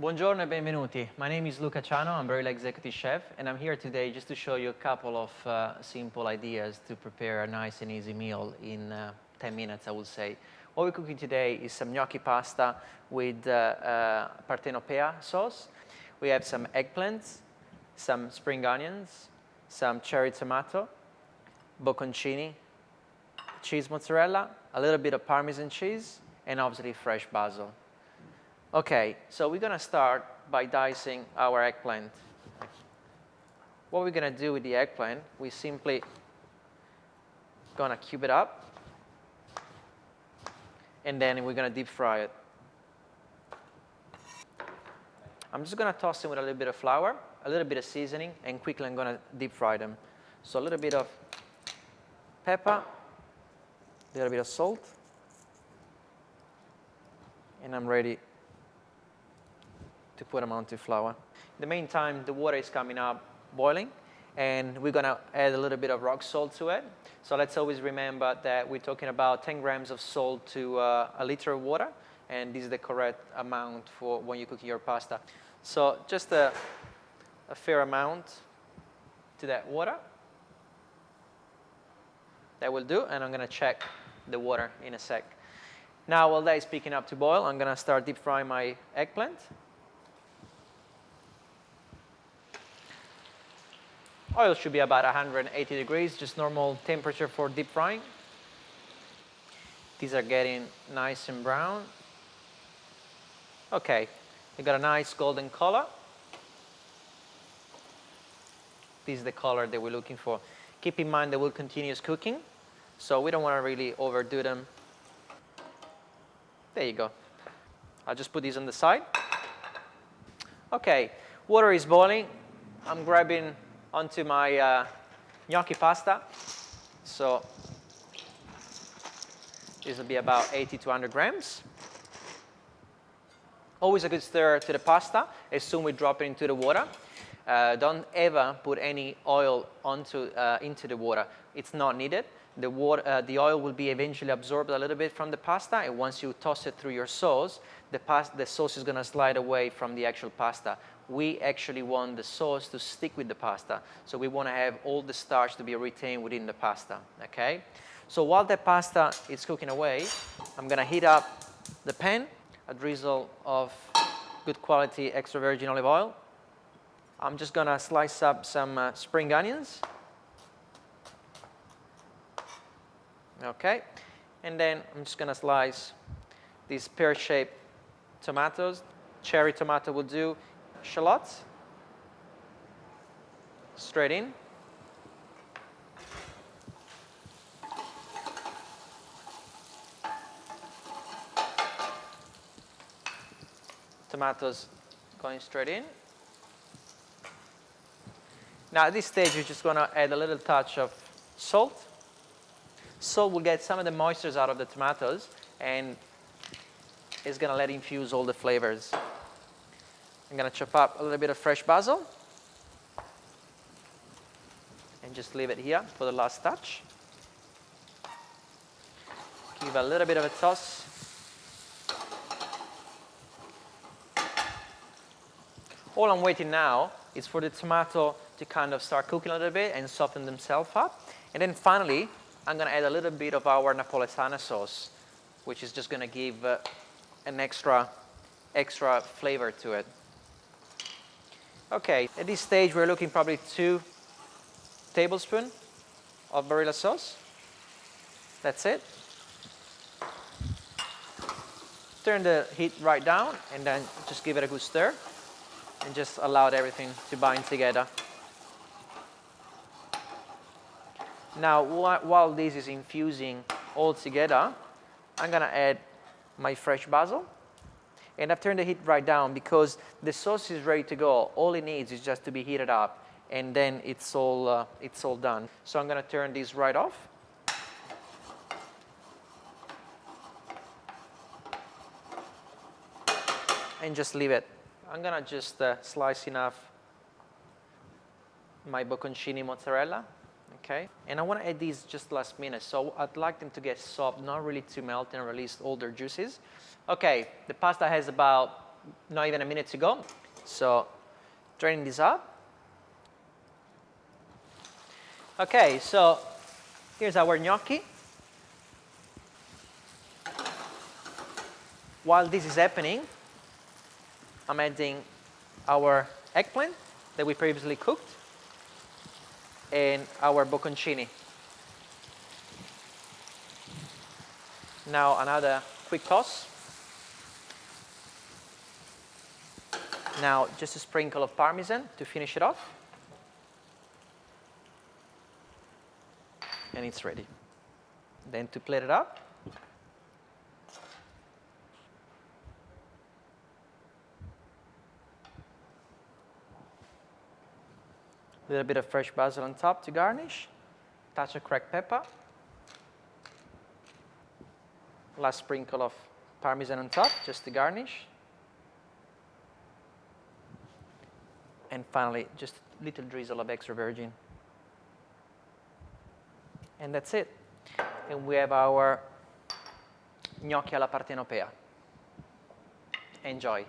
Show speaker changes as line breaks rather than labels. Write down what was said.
Buongiorno e benvenuti. My name is Luca Ciano, I'm Barilla Executive Chef, and I'm here today just to show you a couple of simple ideas to prepare a nice and easy meal in 10 minutes, I would say. What we're cooking today is some gnocchi pasta with Partenopea sauce. We have some eggplants, some spring onions, some cherry tomato, bocconcini, cheese mozzarella, a little bit of Parmesan cheese, and obviously fresh basil. Okay, so we're gonna start by dicing our eggplant. What we're gonna do with the eggplant, we simply gonna cube it up, and then we're gonna deep fry it. I'm just gonna toss them with a little bit of flour, a little bit of seasoning, and quickly I'm gonna deep fry them. So a little bit of pepper, a little bit of salt, and I'm ready to put them onto flour. In the meantime, the water is coming up boiling, and we're gonna add a little bit of rock salt to it. So let's always remember that we're talking about 10 grams of salt to a liter of water, and this is the correct amount for when you're cooking your pasta. So just a fair amount to that water. That will do, and I'm gonna check the water in a sec. Now, while that is picking up to boil, I'm gonna start deep frying my eggplant. Oil should be about 180 degrees, just normal temperature for deep frying. These are getting nice and brown. Okay, they got a nice golden color. This is the color that we're looking for. Keep in mind that we'll continue cooking, so we don't want to really overdo them. There you go. I'll just put these on the side. Okay, water is boiling. I'm grabbing onto my gnocchi pasta. So this will be about 80 to 100 grams. Always a good stir to the pasta as soon as we drop it into the water. Don't ever put any oil into the water. It's not needed. The oil will be eventually absorbed a little bit from the pasta, and once you toss it through your sauce, the sauce is going to slide away from the actual pasta. We actually want the sauce to stick with the pasta, so we want to have all the starch to be retained within the pasta, okay? So while the pasta is cooking away, I'm going to heat up the pan, a drizzle of good quality extra virgin olive oil. I'm just going to slice up some spring onions. Okay, and then I'm just going to slice these pear-shaped tomatoes. Cherry tomato will do. Shallots, straight in. Tomatoes going straight in. Now at this stage, you're just going to add a little touch of salt. Salt will get some of the moistures out of the tomatoes, and it's going to let infuse all the flavors. I'm going to chop up a little bit of fresh basil and just leave it here for the last touch. Give a little bit of a toss. All I'm waiting now is for the tomato to kind of start cooking a little bit and soften themselves up. And then finally, I'm going to add a little bit of our Napoletana sauce, which is just going to give an extra flavor to it. Okay, at this stage we're looking probably 2 tablespoons of Barilla sauce. That's it. Turn the heat right down and then just give it a good stir and just allow everything to bind together. Now, while this is infusing all together, I'm going to add my fresh basil. And I've turned the heat right down because the sauce is ready to go. All it needs is just to be heated up, and then it's all done. So I'm going to turn this right off. And just leave it. I'm going to just slice enough my bocconcini mozzarella. Okay, and I want to add these just last minute, so I'd like them to get soft, not really to melt and release all their juices. Okay, the pasta has about not even a minute to go. So draining this up. Okay, so here's our gnocchi. While this is happening, I'm adding our eggplant that we previously cooked and our bocconcini. Now another quick toss. Now just a sprinkle of Parmesan to finish it off. And it's ready. Then to plate it up, a little bit of fresh basil on top to garnish, touch of cracked pepper, last sprinkle of Parmesan on top just to garnish, and finally just a little drizzle of extra virgin. And that's it. And we have our gnocchi alla Partenopea. Enjoy.